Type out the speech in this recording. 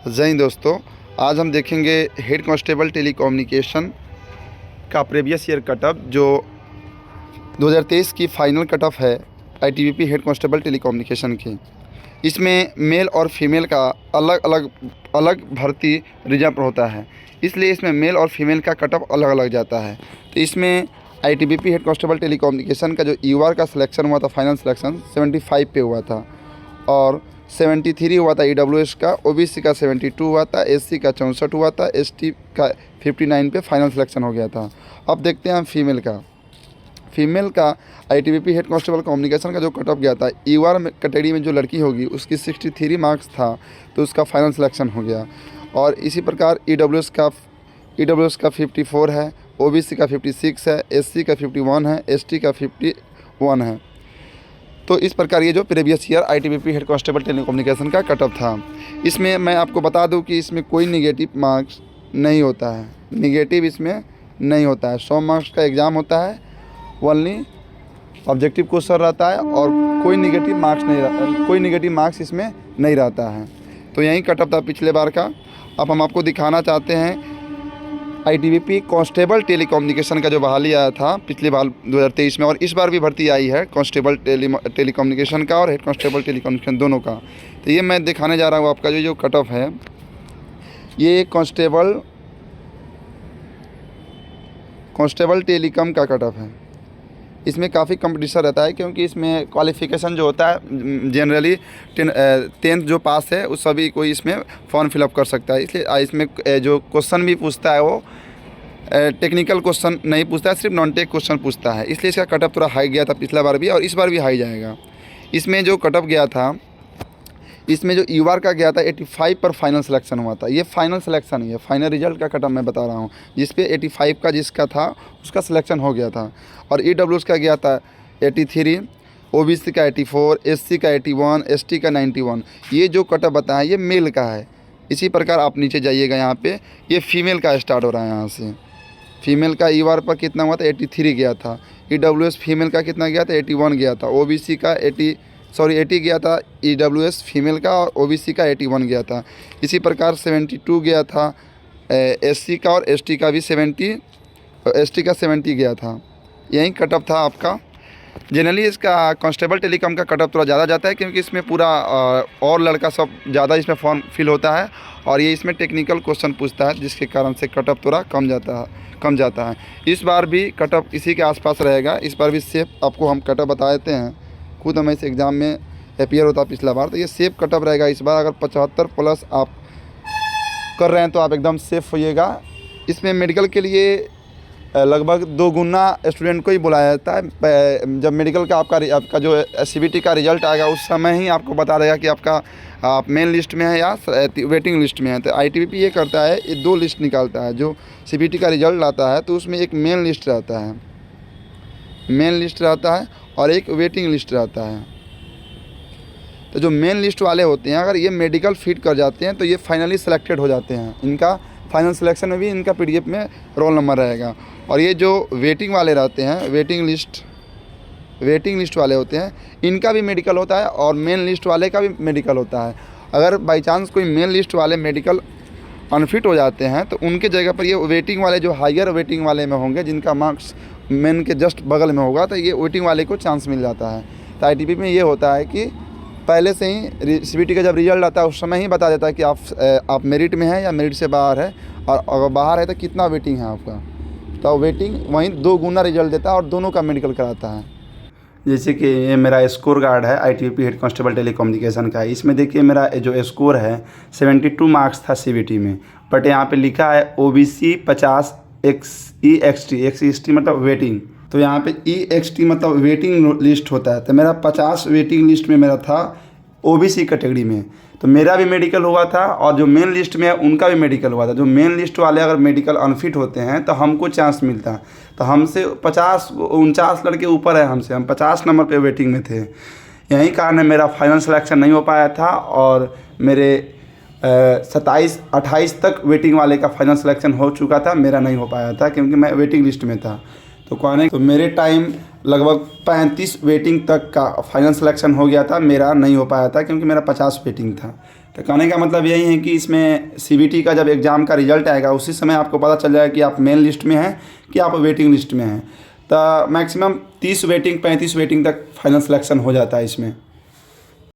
जय हिंद दोस्तों, आज हम देखेंगे हेड कांस्टेबल टेलीकम्युनिकेशन का प्रीवियस ईयर कटअप जो 2023 की फ़ाइनल कटअप है आईटीबीपी हेड कांस्टेबल टेलीकम्युनिकेशन की। इसमें मेल और फीमेल का अलग भर्ती रिजर्व होता है, इसलिए इसमें मेल और फीमेल का कटअप अलग अलग जाता है। तो इसमें आईटीबीपी हेड कांस्टेबल टेलीकम्युनिकेशन का जो ईओआर का सिलेक्शन हुआ था, फाइनल सिलेक्शन 75 पे हुआ था और 73 हुआ था ईडब्ल्यूएस का, ओबीसी का 72 हुआ था, एससी का 64 हुआ था, एसटी का 59 पे फाइनल सिलेक्शन हो गया था। अब देखते हैं हम फीमेल का आईटीबीपी हेड कांस्टेबल कम्युनिकेशन का जो कटअप गया था, ईओआर कैटेगरी में जो लड़की होगी उसकी 63 मार्क्स था, तो उसका फाइनल सिलेक्शन हो गया। और इसी प्रकार ईडब्ल्यूएस का 54 है, ओबीसी का 56 है, एससी का 51 है, एसटी का 51 है। तो इस प्रकार ये जो previous year ITBP head constable telecommunication का कटअप था। इसमें मैं आपको बता दूं कि इसमें कोई निगेटिव मार्क्स नहीं होता है, निगेटिव इसमें नहीं होता है। 100 मार्क्स का एग्ज़ाम होता है, ओनली ऑब्जेक्टिव क्वेश्चन रहता है और कोई निगेटिव मार्क्स इसमें नहीं रहता है। तो यही कटअप था पिछले बार का। अब हम आपको दिखाना चाहते हैं आईटीबीपी कांस्टेबल टेलीकम्युनिकेशन का जो बहाली आया था पिछले बार 2023 में, और इस बार भी भर्ती आई है कांस्टेबल टेलीकम्युनिकेशन का और हेड कांस्टेबल टेलीकम्युनिकेशन दोनों का। तो ये मैं दिखाने जा रहा हूँ आपका जो कटअप है, ये कांस्टेबल टेलीकम का कटअप है। इसमें काफ़ी कंपटीशन रहता है, क्योंकि इसमें क्वालिफ़िकेशन जो होता है जनरली 10th जो पास है उस सभी कोई इसमें फॉर्म फिलअप कर सकता है। इसलिए इसमें जो क्वेश्चन भी पूछता है वो टेक्निकल क्वेश्चन नहीं पूछता है, सिर्फ नॉन टेक क्वेश्चन पूछता है। इसलिए इसका कटअप थोड़ा हाई गया था पिछला बार भी, और इस बार भी हाई जाएगा। इसमें जो कटअप गया था, इसमें जो ईओआर का गया था 85 पर फाइनल सिलेक्शन हुआ था। ये फाइनल सिलेक्शन ही है, फाइनल रिजल्ट का कटअप मैं बता रहा हूँ, जिस पे 85 का जिसका था उसका सिलेक्शन हो गया था। और ईडब्ल्यूएस का गया था 83, ओबीसी का 84, एससी का 81, एसटी का 91। ये जो कटअप बताया ये मेल का है। इसी प्रकार आप नीचे जाइएगा, यहाँ पे ये फीमेल का स्टार्ट हो रहा है। यहाँ से फीमेल का ईओआर पर कितना हुआ था, 83 गया था। ईडब्ल्यूएस फीमेल का कितना गया था, 81 गया था। ओबीसी का 80 गया था ईडब्ल्यूएस फीमेल का, और ओबीसी का 81 गया था। इसी प्रकार 72 गया था एससी का, और एसटी का भी 70 गया था। यही कटअप था आपका। जनरली इसका कांस्टेबल टेलीकॉम का कटअप थोड़ा ज़्यादा जाता है, क्योंकि इसमें पूरा और लड़का सब ज़्यादा इसमें फॉर्म फिल होता है, और ये इसमें टेक्निकल क्वेश्चन पूछता है, जिसके कारण से कटअप थोड़ा कम जाता है। इस बार भी कटअप इसी के आसपास रहेगा। इस बार भी सेफ आपको हम कटअप बता देते हैं, खुद हमें इस एग्ज़ाम में अपीयर होता पिछला बार, तो ये सेफ कटअप रहेगा इस बार। अगर 75 प्लस आप कर रहे हैं तो आप एकदम सेफ होइएगा। इसमें मेडिकल के लिए लगभग 2 गुना स्टूडेंट को ही बुलाया जाता है। जब मेडिकल का आपका जो सीबीटी का रिज़ल्ट आएगा, उस समय ही आपको बता देगा कि आप मेन लिस्ट में है या वेटिंग लिस्ट में है। तो आईटीबीपी ये करता है, ये 2 लिस्ट निकालता है। जो सीबीटी का रिज़ल्ट आता है तो उसमें एक मेन लिस्ट रहता है और एक वेटिंग लिस्ट रहता है। तो जो मेन लिस्ट वाले होते हैं, अगर ये मेडिकल फिट कर जाते हैं तो ये फाइनली सिलेक्टेड हो जाते हैं। इनका फाइनल सिलेक्शन में भी इनका पीडीएफ में रोल नंबर रहेगा। और ये जो वेटिंग वाले रहते हैं, वेटिंग लिस्ट वाले होते हैं, इनका भी मेडिकल होता है और मेन लिस्ट वाले का भी मेडिकल होता है। अगर बाई चांस कोई मेन लिस्ट वाले मेडिकल अनफिट हो जाते हैं तो उनके जगह पर ये वेटिंग वाले जो हायर वेटिंग वाले में होंगे, जिनका मार्क्स मेन के जस्ट बगल में होगा, तो ये वेटिंग वाले को चांस मिल जाता है। तो आईटीबीपी में ये होता है कि पहले से ही सीबीटी का जब रिजल्ट आता है उस समय ही बता देता है कि आप मेरिट में हैं या मेरिट से बाहर है, और अगर बाहर है तो कितना वेटिंग है आपका। तो वेटिंग वहीं 2 गुना रिजल्ट देता है और दोनों का मेडिकल कराता है। जैसे कि ये मेरा स्कोर कार्ड है आईटीबीपी हेड कांस्टेबल टेलीकम्युनिकेशन का। इसमें देखिए मेरा जो स्कोर है 72 मार्क्स था सीबीटी में, बट यहाँ पे लिखा है ओबीसी 50 एक्सटी मतलब वेटिंग। तो यहाँ पे EXT मतलब वेटिंग लिस्ट होता है। तो मेरा 50 वेटिंग लिस्ट में मेरा था ओबीसी कैटेगरी में, तो मेरा भी मेडिकल हुआ था, और जो मेन लिस्ट में है उनका भी मेडिकल हुआ था। जो मेन लिस्ट वाले अगर मेडिकल अनफिट होते हैं तो हमको चांस मिलता है। तो हमसे 49 लड़के ऊपर है हमसे, हम 50 नंबर पे वेटिंग में थे। यही कारण है मेरा फाइनल सिलेक्शन नहीं हो पाया था, और मेरे 27-28 तक वेटिंग वाले का फाइनल सिलेक्शन हो चुका था, मेरा नहीं हो पाया था क्योंकि मैं वेटिंग लिस्ट में था। तो मेरे टाइम लगभग 35 वेटिंग तक का फाइनल सिलेक्शन हो गया था, मेरा नहीं हो पाया था क्योंकि मेरा 50 वेटिंग था। तो कहने का मतलब यही है कि इसमें सीबीटी का जब एग्ज़ाम का रिजल्ट आएगा उसी समय आपको पता चल जाएगा कि आप मेन लिस्ट में हैं कि आप वेटिंग लिस्ट में हैं। तो मैक्सिमम 30 वेटिंग 35 वेटिंग तक फाइनल सिलेक्शन हो जाता है इसमें।